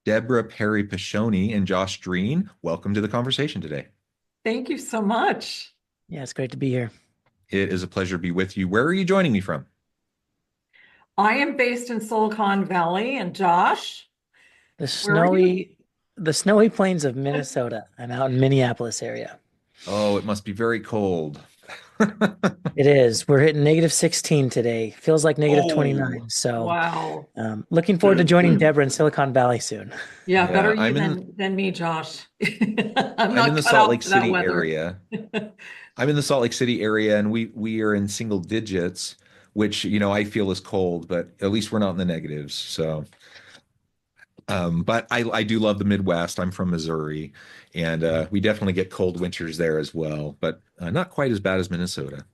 Deborah Perry Piscione and Josh Drean. Welcome to the conversation today. Thank you so much. Yeah, it's great to be here. It is a pleasure to be with you. Where are you joining me from? I am based in Silicon Valley, and Josh, The where are you? snowy, the snowy plains of Minnesota. I'm out in Minneapolis area. Oh, it must be very cold. It is. We're hitting -16 today. Feels like Oh, -29. So, Wow. looking forward to joining Deborah in Silicon Valley soon. Yeah, better yeah, you than me, Josh. I'm I'm in not the cut Salt out Lake for that City weather. area. I'm in the Salt Lake City area, and we are in single digits, which I feel is cold, but at least we're not in the negatives. So, but I do love the Midwest. I'm from Missouri, and we definitely get cold winters there as well, but not quite as bad as Minnesota.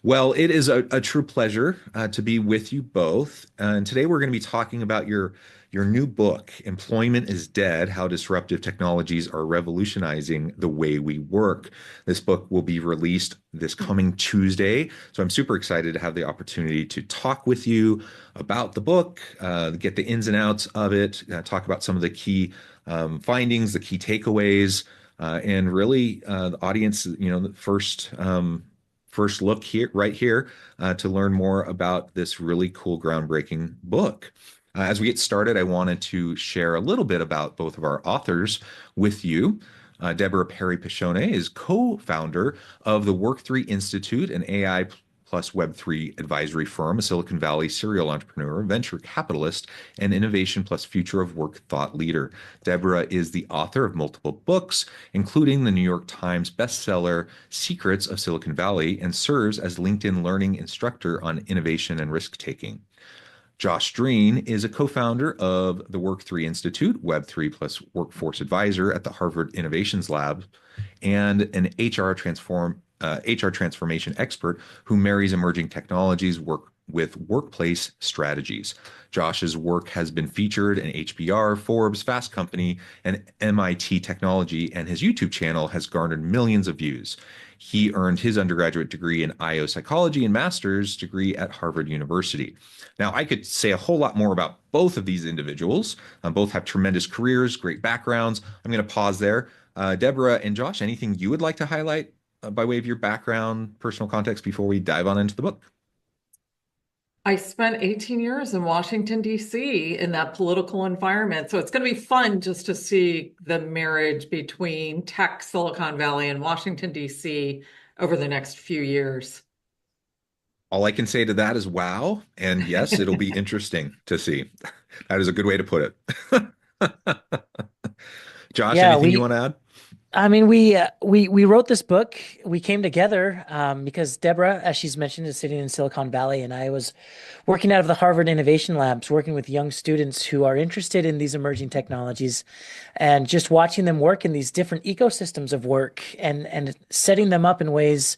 Well, it is a true pleasure to be with you both. And today we're going to be talking about your new book, Employment is Dead: How Disruptive Technologies Are Revolutionizing the Way We Work. This book will be released this coming Tuesday. So I'm super excited to have the opportunity to talk with you about the book, get the ins and outs of it, talk about some of the key findings, the key takeaways, and really the audience, the first look here, right here, to learn more about this really cool, groundbreaking book. As we get started, I wanted to share a little bit about both of our authors with you. Deborah Perry Piscione is co-founder of the Work3 Institute, an AI plus Web3 advisory firm, a Silicon Valley serial entrepreneur, venture capitalist, and innovation plus future of work thought leader. Deborah is the author of multiple books, including the New York Times bestseller Secrets of Silicon Valley, and serves as LinkedIn Learning instructor on innovation and risk taking. Josh Drean is a co-founder of the Work3 Institute, Web3 plus workforce advisor at the Harvard Innovations Lab, and an HR transformation expert who marries emerging technologies with workplace strategies. Josh's work has been featured in HBR, Forbes, Fast Company, and MIT Technology, and his YouTube channel has garnered millions of views. He earned his undergraduate degree in IO psychology and master's degree at Harvard University. Now, I could say a whole lot more about both of these individuals. Both have tremendous careers, great backgrounds. I'm going to pause there. Deborah and Josh, anything you would like to highlight by way of your background, personal context before we dive on into the book? I spent 18 years in Washington, D.C. in that political environment. So it's going to be fun just to see the marriage between tech, Silicon Valley, and Washington, D.C. over the next few years. All I can say to that is wow. And yes, it'll be interesting to see. That is a good way to put it. Josh, Yeah, anything you want to add? we wrote this book. We came together because Deborah, as she's mentioned, is sitting in Silicon Valley, and I was working out of the Harvard Innovation Labs, working with young students who are interested in these emerging technologies, and just watching them work in these different ecosystems of work and setting them up in ways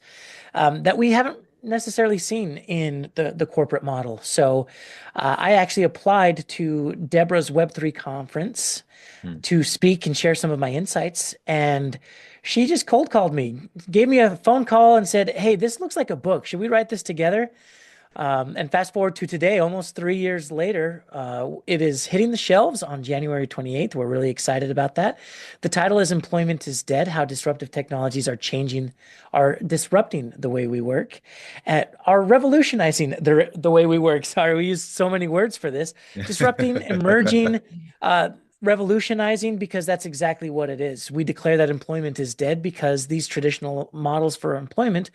that we haven't necessarily seen in the corporate model. So I actually applied to Deborah's Web3 conference Hmm. to speak and share some of my insights. And she just cold called me, gave me a phone call and said, "Hey, this looks like a book. Should we write this together?" And fast forward to today, almost 3 years later, it is hitting the shelves on January 28th. We're really excited about that. The title is Employment is Dead: How Disruptive Technologies are disrupting the way we work, and are revolutionizing the way we work. Sorry, we use so many words for this. Disrupting, emerging, uh, revolutionizing, because that's exactly what it is. We declare that employment is dead because these traditional models for employment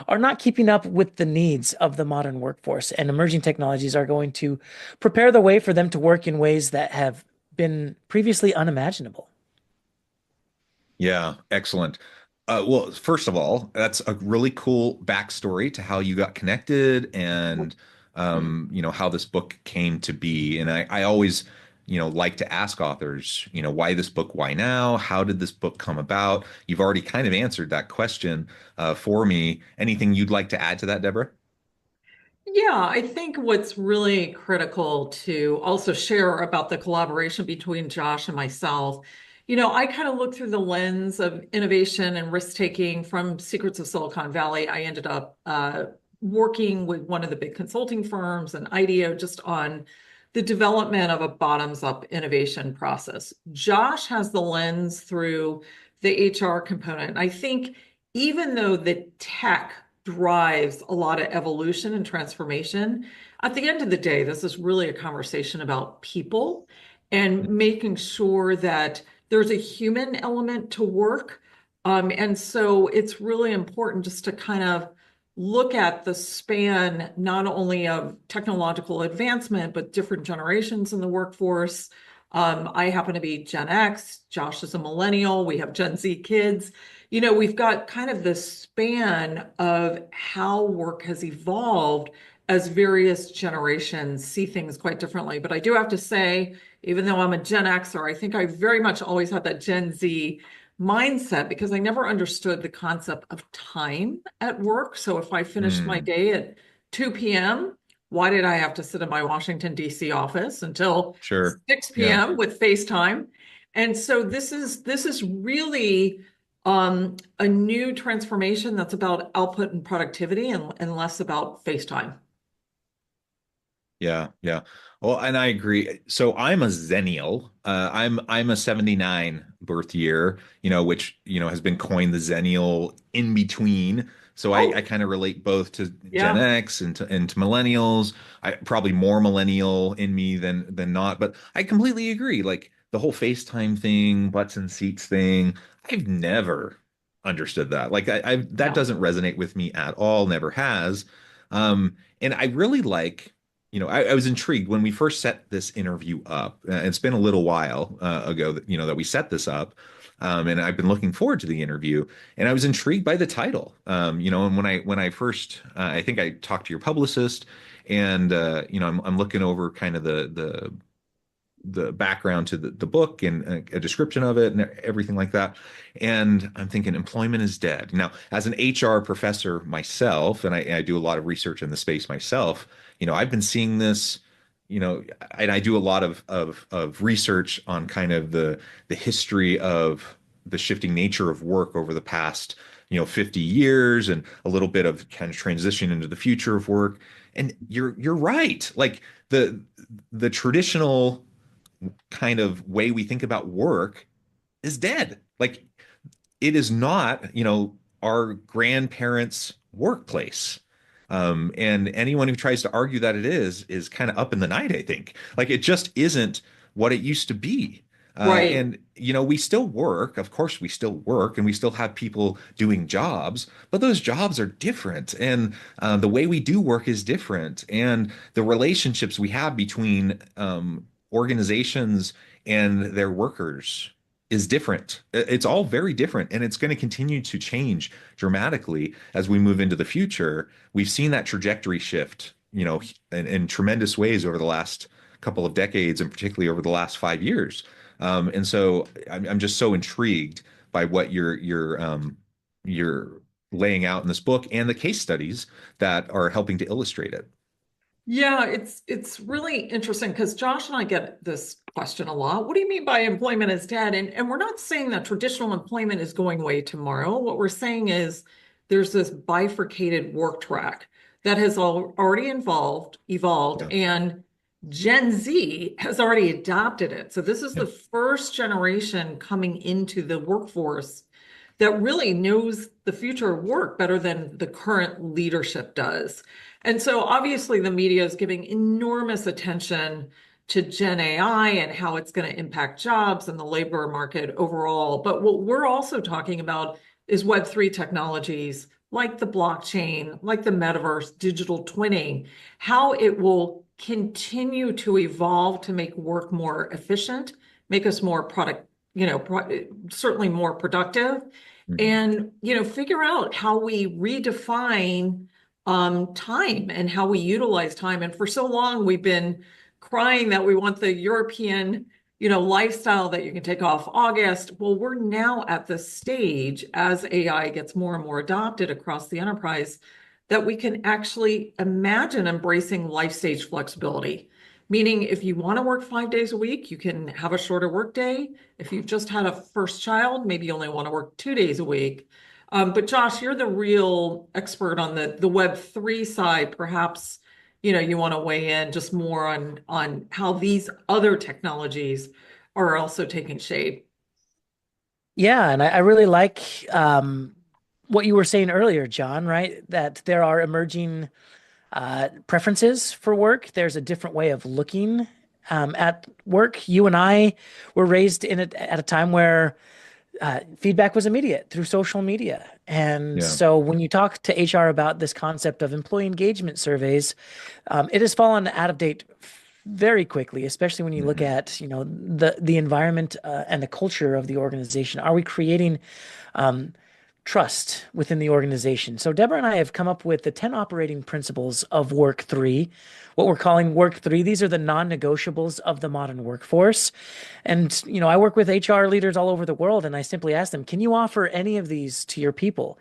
are not keeping up with the needs of the modern workforce, and emerging technologies are going to prepare the way for them to work in ways that have been previously unimaginable. Yeah, excellent. Well, first of all, that's a really cool backstory to how you got connected and how this book came to be. And I always, like to ask authors, why this book, why now? How did this book come about? You've already kind of answered that question for me. Anything you'd like to add to that, Deborah? Yeah, I think what's really critical to also share about the collaboration between Josh and myself, I kind of look through the lens of innovation and risk taking from Secrets of Silicon Valley. I ended up working with one of the big consulting firms and IDEO just on the development of a bottoms-up innovation process. Josh has the lens through the HR component. I think even though the tech drives a lot of evolution and transformation, at the end of the day, this is really a conversation about people and making sure that there's a human element to work. And so it's really important just to kind of look at the span not only of technological advancement, but different generations in the workforce. I happen to be Gen X, Josh is a millennial, we have Gen Z kids. You know, we've got kind of this span of how work has evolved as various generations see things quite differently. But I do have to say, even though I'm a Gen Xer, I think I very much always had that Gen Z mindset because I never understood the concept of time at work. So if I finished my Mm, day at 2 p.m., why did I have to sit in my Washington, D.C. office until sure. 6 Yeah. p.m. with FaceTime? And so this is really a new transformation that's about output and productivity and less about FaceTime. Yeah, yeah. Well, and I agree. So I'm a Zennial. I'm a 79 birth year, which, has been coined the Zennial in between. So I Oh, kind of relate both to Gen yeah. X and to millennials. I probably more millennial in me than not, but I completely agree. Like the whole FaceTime thing, butts and seats thing, I've never understood that. Like that Yeah. doesn't resonate with me at all, never has. And I really like I was intrigued when we first set this interview up. It's been a little while ago that we set this up, and I've been looking forward to the interview. And I was intrigued by the title. And when I first, I think I talked to your publicist, and I'm looking over kind of the background to the book and a description of it and everything like that. And I'm thinking employment is dead. Now, as an HR professor myself, and I do a lot of research in the space myself, I've been seeing this, and I do a lot of research on kind of the history of the shifting nature of work over the past, 50 years and a little bit of kind of transition into the future of work. And you're right. Like the traditional kind of way we think about work is dead. Like it is not, our grandparents' workplace. And anyone who tries to argue that it is kind of up in the night, I think. Like it just isn't what it used to be. Right. And we still work. Of course, we still work, and we still have people doing jobs, but those jobs are different, and the way we do work is different, and the relationships we have between organizations and their workers is different. It's all very different, and it's going to continue to change dramatically as we move into the future. We've seen that trajectory shift, in tremendous ways over the last couple of decades, and particularly over the last 5 years. And so I'm just so intrigued by what you're laying out in this book and the case studies that are helping to illustrate it. Yeah, it's really interesting because Josh and I get this question a lot. What do you mean by employment is dead? And we're not saying that traditional employment is going away tomorrow. What we're saying is there's this bifurcated work track that has already evolved, Yeah. and Gen Z has already adopted it. So this is Yeah. the first generation coming into the workforce that really knows the future of work better than the current leadership does. And so obviously the media is giving enormous attention to Gen AI and how it's going to impact jobs and the labor market overall. But what we're also talking about is Web3 technologies like the blockchain, like the metaverse, digital twinning, how it will continue to evolve to make work more efficient, make us more product, certainly more productive, Mhm. and figure out how we redefine time and how we utilize time. And for so long we've been crying that we want the European lifestyle that you can take off August. Well, we're now at the stage as AI gets more and more adopted across the enterprise that we can actually imagine embracing life stage flexibility. Meaning, if you want to work 5 days a week, you can have a shorter work day. If you've just had a first child, maybe you only want to work 2 days a week. But Josh, you're the real expert on the Web3 side. Perhaps you want to weigh in just more on how these other technologies are also taking shape. Yeah, and I really like what you were saying earlier, John, right? That there are emerging preferences for work. There's a different way of looking at work. You and I were raised at a time where feedback was immediate through social media. And Yeah. so when you talk to HR about this concept of employee engagement surveys, it has fallen out of date very quickly, especially when you look Mhm. at, the environment and the culture of the organization. Are we creating um, trust within the organization? So Deborah and I have come up with the 10 operating principles of Work3, what we're calling Work3. These are the non-negotiables of the modern workforce. And, I work with HR leaders all over the world, and I simply ask them, can you offer any of these to your people?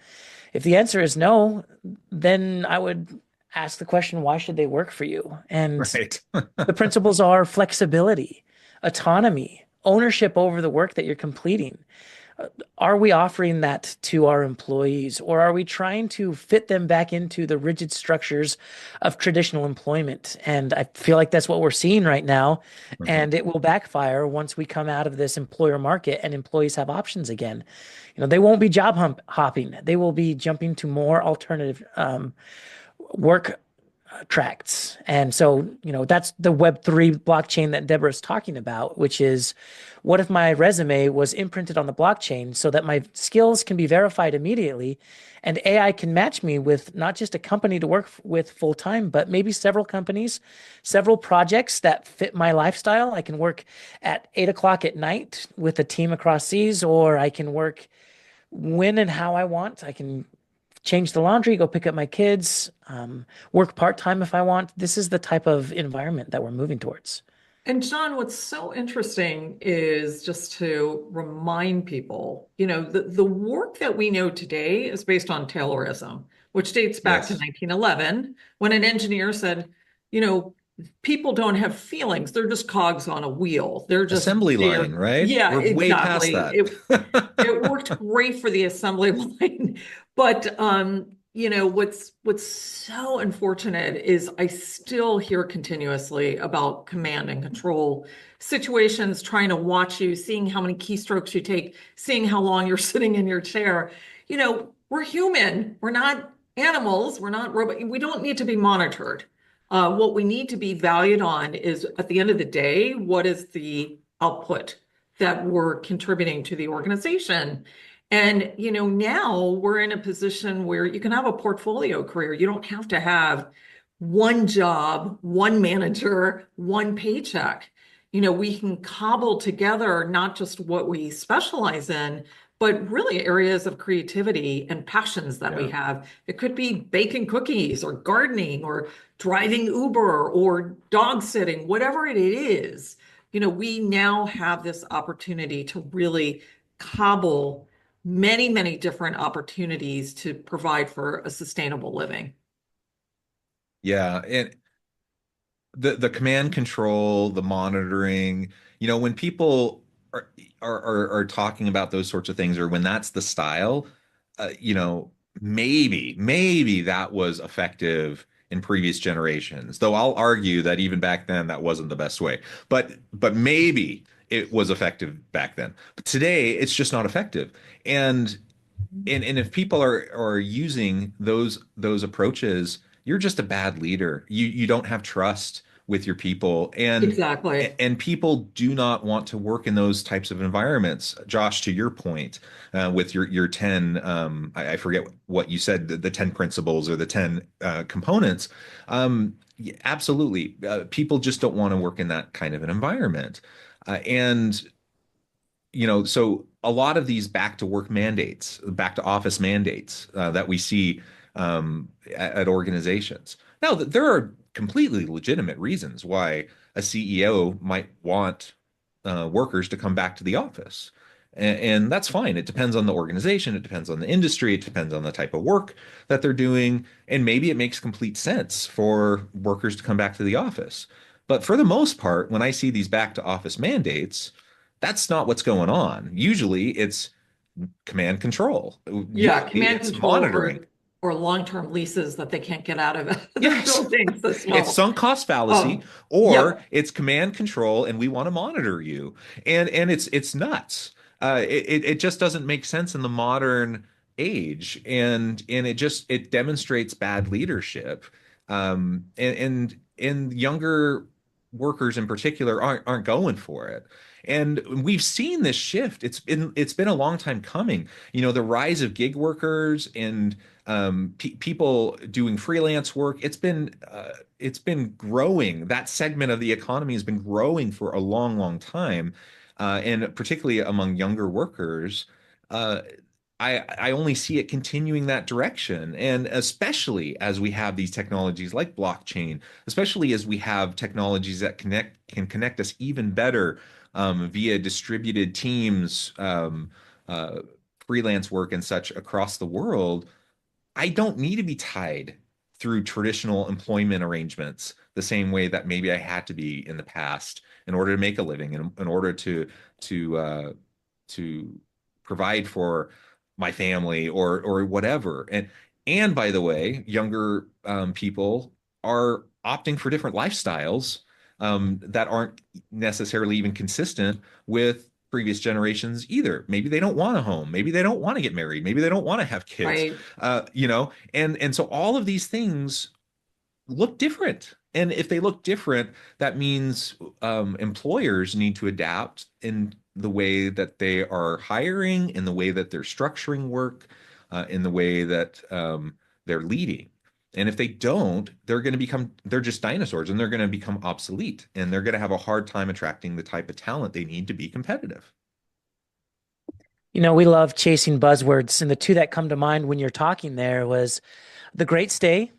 If the answer is no, then I would ask the question, why should they work for you? And Right. the principles are flexibility, autonomy, ownership over the work that you're completing. Are we offering that to our employees, or are we trying to fit them back into the rigid structures of traditional employment? And I feel like that's what we're seeing right now. Mhm. And it will backfire once we come out of this employer market and employees have options again. They won't be hopping. They will be jumping to more alternative work tracts. And so, that's the Web3 blockchain that Deborah is talking about, which is what if my resume was imprinted on the blockchain so that my skills can be verified immediately and AI can match me with not just a company to work with full time, but maybe several companies, several projects that fit my lifestyle. I can work at 8 o'clock at night with a team across seas, or I can work when and how I want. I can change the laundry, go pick up my kids, work part-time if I want. This is the type of environment that we're moving towards. And John, what's so interesting is just to remind people, the work that we know today is based on Taylorism, which dates back to Yes. 1911 when an engineer said, you know, people don't have feelings. They're just cogs on a wheel. They're just Assembly line, there. right? Yeah, We're way past exactly. that. It worked great for the assembly line, but what's so unfortunate is I still hear continuously about command and control situations, trying to watch you, seeing how many keystrokes you take, seeing how long you're sitting in your chair. We're human. We're not animals. We're not robot. We don't need to be monitored. What we need to be valued on is at the end of the day, what is the output that we're contributing to the organization? And, now we're in a position where you can have a portfolio career. You don't have to have one job, one manager, one paycheck. We can cobble together not just what we specialize in, but really areas of creativity and passions that we Yeah. have. It could be baking cookies or gardening or driving Uber or dog sitting, whatever it is. We now have this opportunity to really cobble many, many different opportunities to provide for a sustainable living. Yeah. And the command control, the monitoring, when people are, are talking about those sorts of things, or when that's the style, maybe that was effective in previous generations. Though I'll argue that even back then that wasn't the best way. But maybe it was effective back then. But today it's just not effective. And and if people are using those approaches, you're just a bad leader. You don't have trust with your people, Exactly. and people do not want to work in those types of environments. Josh, to your point, with your 10, I forget what you said, the 10 principles or the 10 components. Yeah, absolutely, people just don't want to work in that kind of an environment, and so a lot of these back to work mandates, back to office mandates that we see at organizations. Now, there are completely legitimate reasons why a CEO might want workers to come back to the office. And that's fine. It depends on the organization, it depends on the industry, it depends on the type of work that they're doing. And maybe it makes complete sense for workers to come back to the office. But for the most part, when I see these back to office mandates, that's not what's going on. Usually it's command control. Yeah, Usually command it's control monitoring. or long-term leases that they can't get out of their Yes. buildings as It's well. sunk cost fallacy, or Yep, it's command control and we want to monitor you. And it's nuts. It just doesn't make sense in the modern age. And it demonstrates bad leadership. And younger workers in particular aren't going for it. And we've seen this shift. It's been a long time coming. The rise of gig workers and people doing freelance work. It's been growing. That segment of the economy has been growing for a long, long time, and particularly among younger workers. Uh, I only see it continuing that direction, and especially as we have these technologies like blockchain, especially as we have technologies that can connect us even better via distributed teams, uh, freelance work, and such across the world. I don't need to be tied through traditional employment arrangements the same way that maybe I had to be in the past in order to make a living and in order to to provide for my family or whatever. And by the way, younger people are opting for different lifestyles that aren't necessarily even consistent with previous generations either. Maybe they don't want a home. Maybe they don't want to get married. Maybe they don't want to have kids. right. And so all of these things look different. And if they look different, that means employers need to adapt in the way that they are hiring, in the way that they're structuring work, in the way that they're leading. And if they don't, they're just dinosaurs and they're going to become obsolete and they're going to have a hard time attracting the type of talent they need to be competitive. We love chasing buzzwords, and the two that come to mind when you're talking there was the Great Stay,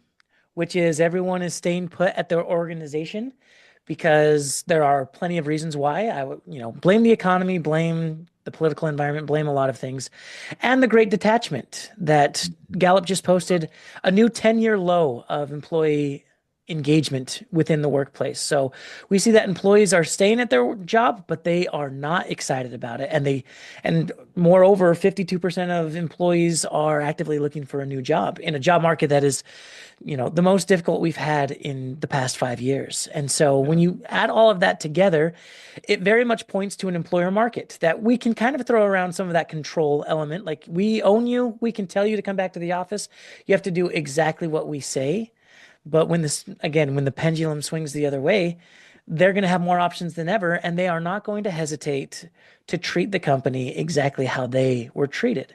which is everyone is staying put at their organization because there are plenty of reasons why. I would, blame the economy, blame the political environment, blame a lot of things. And the Great Detachment that Gallup just posted a new 10-year low of employee engagement within the workplace. So we see that employees are staying at their job, but they are not excited about it. And moreover, 52% of employees are actively looking for a new job in a job market that is the most difficult we've had in the past 5 years. And so when you add all of that together, it very much points to an employer market that we can kind of throw around some of that control element. Like, we own you, we can tell you to come back to the office. You have to do exactly what we say. But when the pendulum swings the other way, they're going to have more options than ever, and they are not going to hesitate to treat the company exactly how they were treated.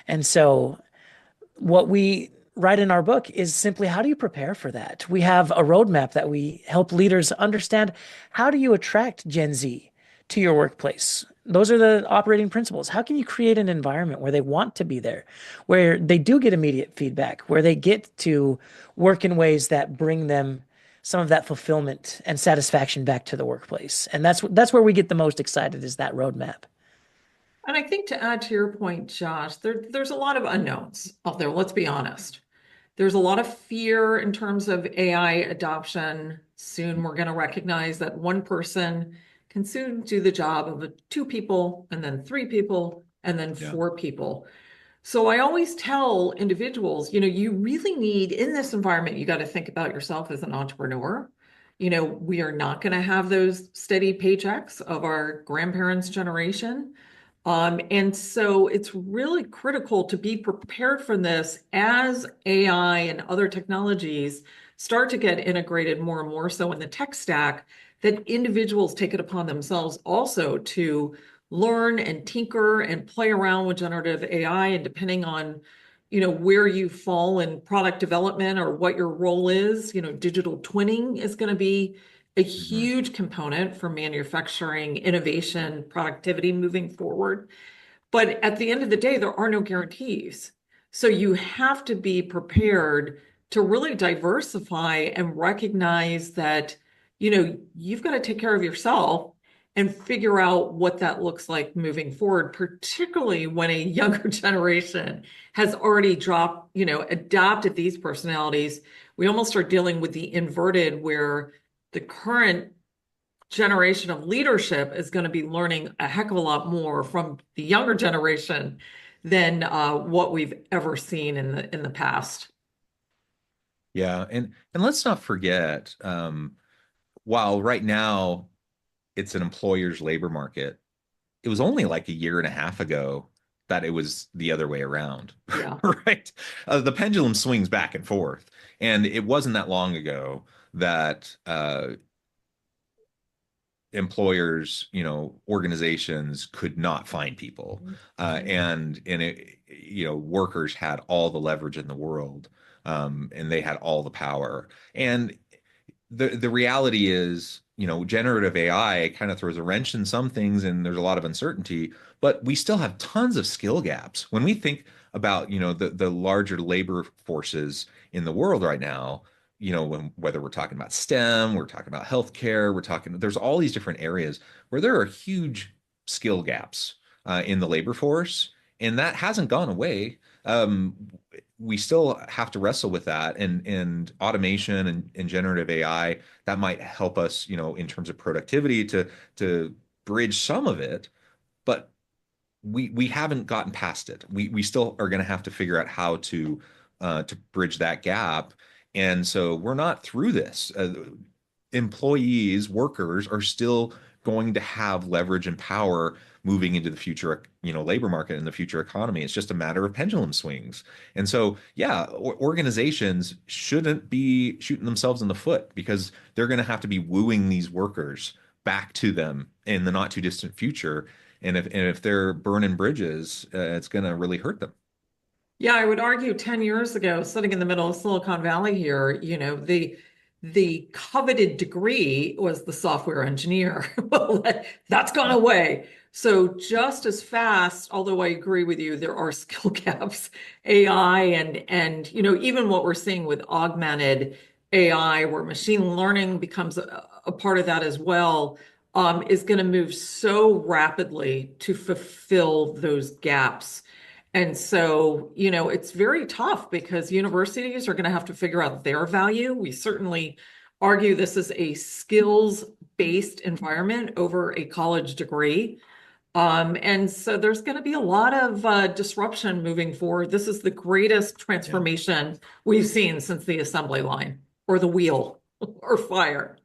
And so what we write in our book is simply, how do you prepare for that? We have a roadmap that we help leaders understand. How do you attract Gen Z to your workplace? Those are the operating principles. How can you create an environment where they want to be there, where they do get immediate feedback, where they get to work in ways that bring them some of that fulfillment and satisfaction back to the workplace? And that's where we get the most excited, is that roadmap. And I think, to add to your point, Josh, there's a lot of unknowns out there. Let's be honest. There's a lot of fear in terms of AI adoption. Soon we're going to recognize that one person can soon do the job of two people, and then three people, and then Yeah. four people. So I always tell individuals, you really need, in this environment, you got to think about yourself as an entrepreneur. We are not going to have those steady paychecks of our grandparents' generation. And so it's really critical to be prepared for this as AI and other technologies start to get integrated more and more so in the tech stack, that individuals take it upon themselves also to learn and tinker and play around with generative AI. And depending on, where you fall in product development or what your role is, digital twinning is going to be a Mhm. huge component for manufacturing, innovation, productivity moving forward. But at the end of the day, there are no guarantees. So you have to be prepared to really diversify and recognize that, you've got to take care of yourself and figure out what that looks like moving forward, particularly when a younger generation has already adopted these personalities. We almost are dealing with the inverted, where the current generation of leadership is going to be learning a heck of a lot more from the younger generation than what we've ever seen in the past. Yeah, and let's not forget, while right now it's an employer's labor market, it was only like a year and a half ago that it was the other way around, Yeah. right? The pendulum swings back and forth, and it wasn't that long ago that employers, organizations could not find people, workers had all the leverage in the world, and they had all the power. And the reality is, generative AI kind of throws a wrench in some things, and there's a lot of uncertainty, but we still have tons of skill gaps. When we think about, the larger labor forces in the world right now, whether we're talking about STEM, we're talking about healthcare, there's all these different areas where there are huge skill gaps in the labor force, and that hasn't gone away. We still have to wrestle with that, and automation and generative AI that might help us, in terms of productivity to bridge some of it, but we haven't gotten past it. We still are going to have to figure out how to bridge that gap, and so we're not through this. Employees, workers are still going to have leverage and power moving into the future, labor market and the future economy. It's just a matter of pendulum swings. And so, yeah, organizations shouldn't be shooting themselves in the foot because they're going to have to be wooing these workers back to them in the not too distant future. And if they're burning bridges, it's going to really hurt them. Yeah, I would argue 10 years ago, sitting in the middle of Silicon Valley here, the coveted degree was the software engineer. Well, that's gone Yeah. away. So just as fast, although I agree with you, there are skill gaps, AI and even what we're seeing with augmented AI, where machine learning becomes a part of that as well, is going to move so rapidly to fulfill those gaps. And so, it's very tough because universities are going to have to figure out their value. We certainly argue this is a skills-based environment over a college degree. And so there's going to be a lot of disruption moving forward. This is the greatest Yeah. transformation we've seen since the assembly line or the wheel or fire.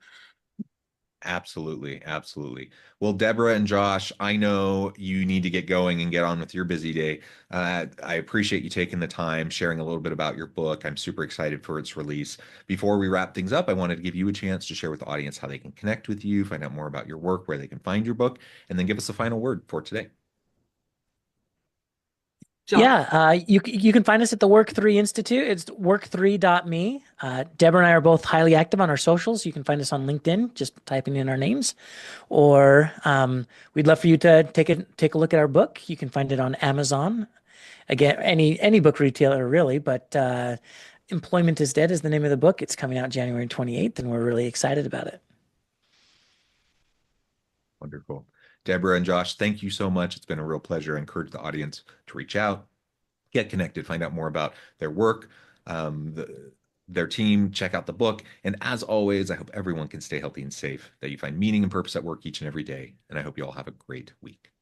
Absolutely, absolutely. Well, Deborah and Josh, I know you need to get going and get on with your busy day. I appreciate you taking the time, sharing a little bit about your book. I'm super excited for its release. Before we wrap things up, I wanted to give you a chance to share with the audience how they can connect with you, find out more about your work, where they can find your book, and then give us a final word for today. John. Yeah, you can find us at the Work3 Institute. It's work3.me. Deborah and I are both highly active on our socials. You can find us on LinkedIn, just typing in our names. Or we'd love for you to take a look at our book. You can find it on Amazon. Again, any book retailer really, but Employment is Dead is the name of the book. It's coming out January 28th, and we're really excited about it. Wonderful. Deborah and Josh, thank you so much. It's been a real pleasure. I encourage the audience to reach out, get connected, find out more about their work, their team, check out the book. And as always, I hope everyone can stay healthy and safe, that you find meaning and purpose at work each and every day. And I hope you all have a great week.